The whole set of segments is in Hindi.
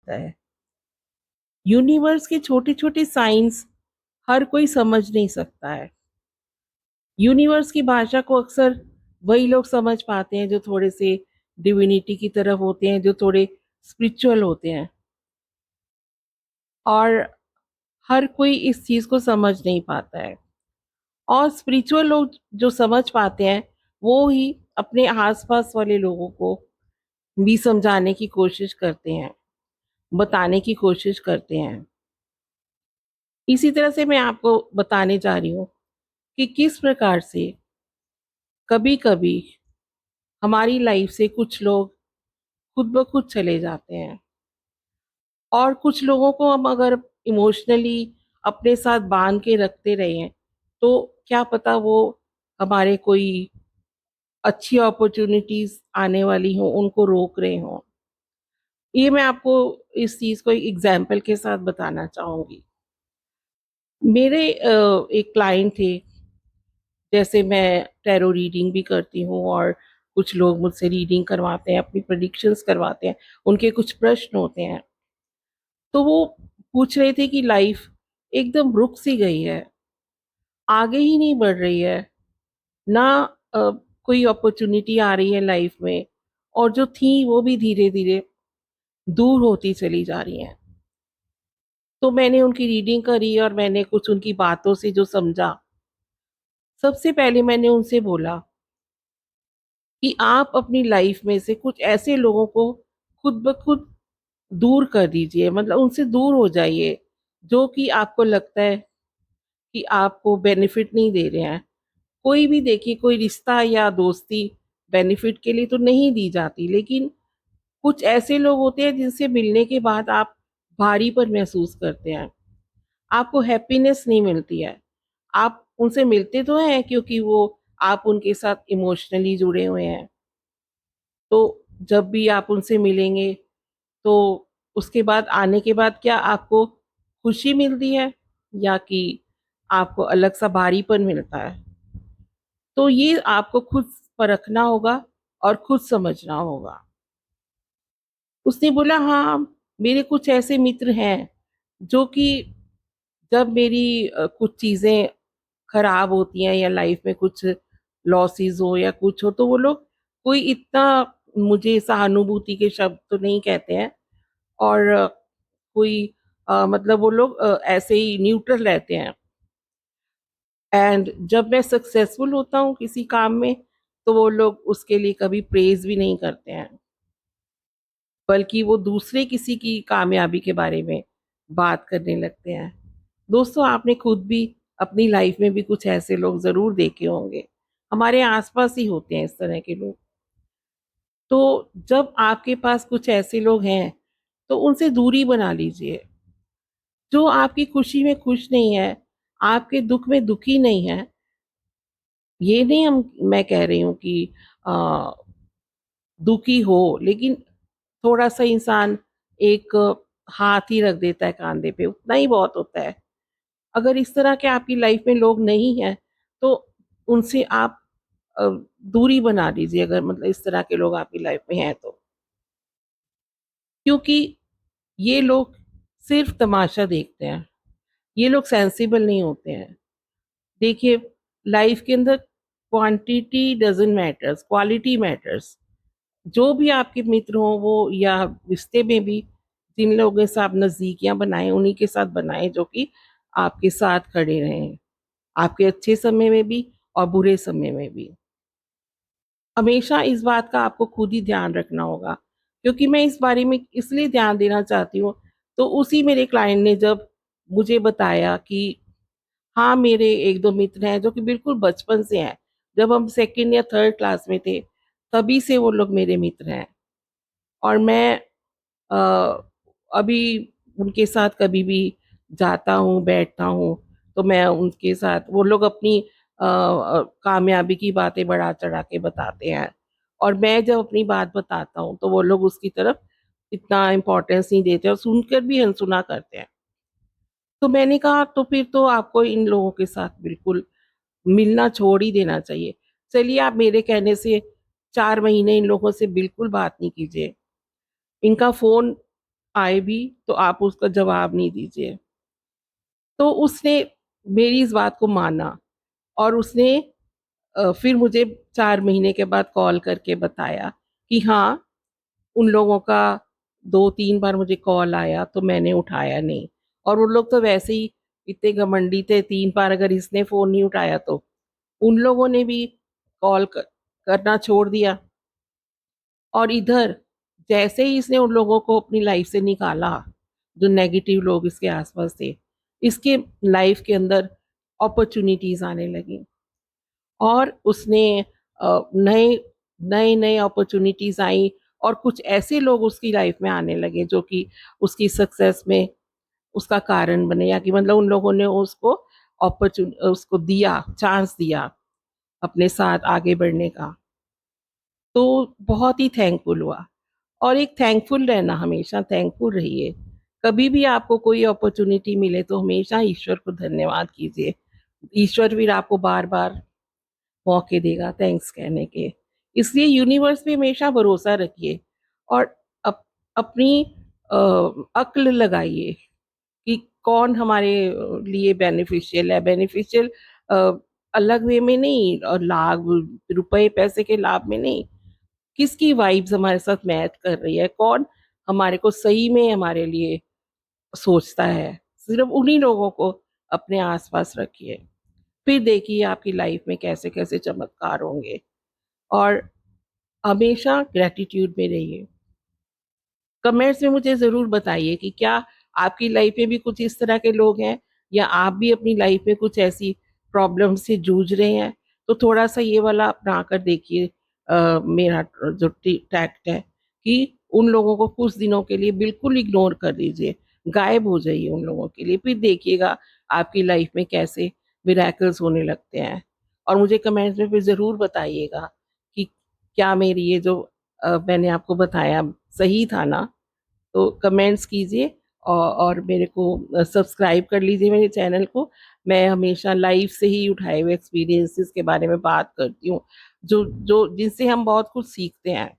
लगता है। यूनिवर्स के छोटे छोटे साइंस हर कोई समझ नहीं सकता है। यूनिवर्स की भाषा को अक्सर वही लोग समझ पाते हैं जो थोड़े से डिविनिटी की तरफ होते हैं, जो थोड़े स्पिरिचुअल होते हैं। और हर कोई इस चीज़ को समझ नहीं पाता है। और स्पिरिचुअल लोग जो समझ पाते हैं वो ही अपने आसपास वाले लोगों को भी समझाने की कोशिश करते हैं, बताने की कोशिश करते हैं। इसी तरह से मैं आपको बताने जा रही हूँ कि किस प्रकार से कभी कभी हमारी लाइफ से कुछ लोग खुद ब खुद चले जाते हैं, और कुछ लोगों को हम अगर इमोशनली अपने साथ बांध के रखते रहे हैं तो क्या पता वो हमारे कोई अच्छी अपॉर्चुनिटीज आने वाली हो उनको रोक रहे हों। ये मैं आपको इस चीज़ को एक एग्जाम्पल के साथ बताना चाहूँगी। मेरे एक क्लाइंट थे, जैसे मैं टैरो रीडिंग भी करती हूँ और कुछ लोग मुझसे रीडिंग करवाते हैं, अपनी प्रेडिक्शंस करवाते हैं, उनके कुछ प्रश्न होते हैं। तो वो पूछ रहे थे कि लाइफ एकदम रुक सी गई है, आगे ही नहीं बढ़ रही है, ना अ, कोई अपॉर्चुनिटी आ रही है लाइफ में, और जो थी वो भी धीरे धीरे दूर होती चली जा रही हैं। तो मैंने उनकी रीडिंग करी और मैंने कुछ उनकी बातों से जो समझा, सबसे पहले मैंने उनसे बोला कि आप अपनी लाइफ में से कुछ ऐसे लोगों को खुद ब खुद दूर कर दीजिए, मतलब उनसे दूर हो जाइए जो कि आपको लगता है कि आपको बेनिफिट नहीं दे रहे हैं। कोई भी देखिए, कोई रिश्ता या दोस्ती बेनिफिट के लिए तो नहीं दी जाती, लेकिन कुछ ऐसे लोग होते हैं जिनसे मिलने के बाद आप भारीपन महसूस करते हैं, आपको हैप्पीनेस नहीं मिलती है। आप उनसे मिलते तो हैं क्योंकि वो आप उनके साथ इमोशनली जुड़े हुए हैं, तो जब भी आप उनसे मिलेंगे तो उसके बाद आने के बाद क्या आपको खुशी मिलती है या कि आपको अलग सा भारीपन मिलता है। तो ये आपको खुद परखना होगा और खुद समझना होगा। उसने बोला हाँ, मेरे कुछ ऐसे मित्र हैं जो कि जब मेरी कुछ चीज़ें खराब होती हैं या लाइफ में कुछ लॉसेस हो या कुछ हो, तो वो लोग कोई इतना मुझे सहानुभूति के शब्द तो नहीं कहते हैं, और कोई मतलब वो लोग ऐसे ही न्यूट्रल रहते हैं। एंड जब मैं सक्सेसफुल होता हूँ किसी काम में तो वो लोग उसके लिए कभी प्रेज भी नहीं करते हैं, बल्कि वो दूसरे किसी की कामयाबी के बारे में बात करने लगते हैं। दोस्तों, आपने खुद भी अपनी लाइफ में भी कुछ ऐसे लोग ज़रूर देखे होंगे। हमारे आसपास ही होते हैं इस तरह के लोग। तो जब आपके पास कुछ ऐसे लोग हैं तो उनसे दूरी बना लीजिए। जो आपकी खुशी में खुश नहीं है, आपके दुख में दुखी नहीं है, ये नहीं मैं कह रही हूँ कि अ, दुखी हो, लेकिन थोड़ा-सा इंसान एक हाथ ही रख देता है काँधे पे, उतना ही बहुत होता है। अगर इस तरह के आपकी लाइफ में लोग नहीं हैं, तो उनसे आप अ, दूरी बना लीजिए, अगर मतलब इस तरह के लोग आपकी लाइफ में हैं तो। क्योंकि ये लोग सिर्फ़ तमाशा देखते हैं, ये लोग सेंसिबल नहीं होते हैं। देखिए, लाइफ के अंदर quantity doesn't matters, quality matters. जो भी आपके मित्र हों वो, या रिश्ते में भी जिन लोगों के साथ नज़दीकियाँ बनाएँ, उन्हीं के साथ बनाएँ जो कि आपके साथ खड़े रहें, आपके अच्छे समय में भी और बुरे समय में भी। हमेशा इस बात का आपको खुद ही ध्यान रखना होगा, क्योंकि मैं इस बारे में इसलिए ध्यान देना चाहती हूँ, तो उसी मेरे क्लाइंट ने जब मुझे बताया कि हाँ, मेरे 1-2 मित्र हैं जो कि बिल्कुल बचपन से हैं। जब हम 2nd या 3rd क्लास में थे, तभी से वो लोग मेरे मित्र हैं। और मैं अ, अभी उनके साथ कभी भी जाता हूँ, बैठता हूँ, तो मैं उनके साथ, वो लोग अपनी कामयाबी की बातें बढ़ा-चढ़ा के बताते हैं। और मैं जब अपनी बात बताता हूँ, तो वो लोग उसकी तरफ इतना इम्पोर्टेंस नहीं देते और सुनकर भी अनसुना करते हैं। तो मैंने कहा तो फिर तो आपको इन लोगों के साथ बिल्कुल मिलना छोड़ ही देना चाहिए। चलिए, आप मेरे कहने से 4 महीने इन लोगों से बिल्कुल बात नहीं कीजिए। इनका फ़ोन आए भी तो आप उसका जवाब नहीं दीजिए। तो उसने मेरी इस बात को माना और उसने फिर मुझे 4 महीने के बाद कॉल करके बताया कि हाँ, उन लोगों का 2-3 बार मुझे कॉल आया तो मैंने उठाया नहीं, और उन लोग तो वैसे ही इतने घमंडी थे, 3 बार अगर इसने फ़ोन नहीं उठाया तो उन लोगों ने भी कॉल करना छोड़ दिया। और इधर जैसे ही इसने उन लोगों को अपनी लाइफ से निकाला, जो नेगेटिव लोग इसके आस-पास थे, इसके लाइफ के अंदर अपॉर्च्युनिटीज़ आने लगी और उसने नए नए-नए अपॉर्च्युनिटीज़ आई और कुछ ऐसे लोग उसकी लाइफ में आने लगे जो कि उसकी सक्सेस में उसका कारण बने, या कि मतलब उन लोगों ने उसको उसको दिया, चांस दिया अपने साथ आगे बढ़ने का। तो बहुत ही थैंकफुल हुआ। और एक थैंकफुल रहना, हमेशा थैंकफुल रहिए। कभी भी आपको कोई अपॉर्च्युनिटी मिले तो हमेशा ईश्वर को धन्यवाद कीजिए। ईश्वर फिर आपको बार-बार मौके देगा थैंक्स कहने के। इसलिए यूनिवर्स पे हमेशा भरोसा रखिए और अपनी अ, अक्ल लगाइए कि कौन हमारे लिए बेनिफिशियल है। बेनिफिशियल अ, अलग वे में नहीं, और लाभ रुपए पैसे के लाभ में नहीं, किसकी वाइब्स हमारे साथ मैच कर रही है, कौन हमारे को सही में हमारे लिए सोचता है। सिर्फ़ उन्हीं लोगों को अपने आस-पास रखिए। फिर देखिए आपकी लाइफ़ में कैसे-कैसे चमत्कार होंगे, और हमेशा ग्रैटिट्यूड में रहिए। कमेंट्स में मुझे ज़रूर बताइए कि क्या आपकी लाइफ़ में भी कुछ इस तरह के लोग हैं, या आप भी अपनी लाइफ़ में कुछ ऐसी प्रॉब्लम से जूझ रहे हैं? तो थोड़ा-सा ये वाला अपना कर देखिए, मेरा जो टी टैक्ट है कि उन लोगों को कुछ दिनों के लिए बिल्कुल इग्नोर कर दीजिए, गायब हो जाइए उन लोगों के लिए, फिर देखिएगा आपकी लाइफ़ में कैसे मिरेकल्स होने लगते हैं। और मुझे कमेंट्स में फिर ज़रूर बताइएगा कि क्या मेरी ये जो मैंने आपको बताया सही था ना? तो कमेंट्स कीजिए और मेरे को सब्सक्राइब कर लीजिए मेरे चैनल को। मैं हमेशा लाइव से ही उठाए हुए एक्सपीरियंसेस के बारे में बात करती हूँ, जो जो जिनसे हम बहुत कुछ सीखते हैं।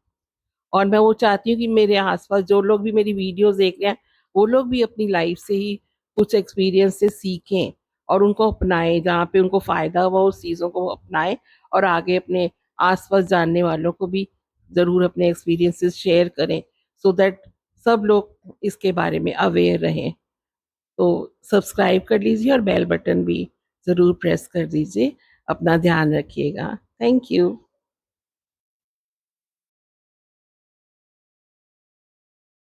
और मैं वो चाहती हूँ कि मेरे आस-पास जो लोग भी मेरी वीडियोज़ देख रहे हैं, वो लोग भी अपनी लाइफ़ से ही कुछ एक्सपीरियंस से सीखें और उनको अपनाएँ, जहाँ पे उनको फ़ायदा हुआ उस चीज़ों को अपनाएँ और आगे अपने आस-पास जानने वालों को भी ज़रूर अपने एक्सपीरियंसेस शेयर करें, सो दैट सब लोग इसके बारे में अवेयर रहें। तो सब्सक्राइब कर लीजिए और बेल बटन भी ज़रूर प्रेस कर दीजिए। अपना ध्यान रखिएगा। Thank you.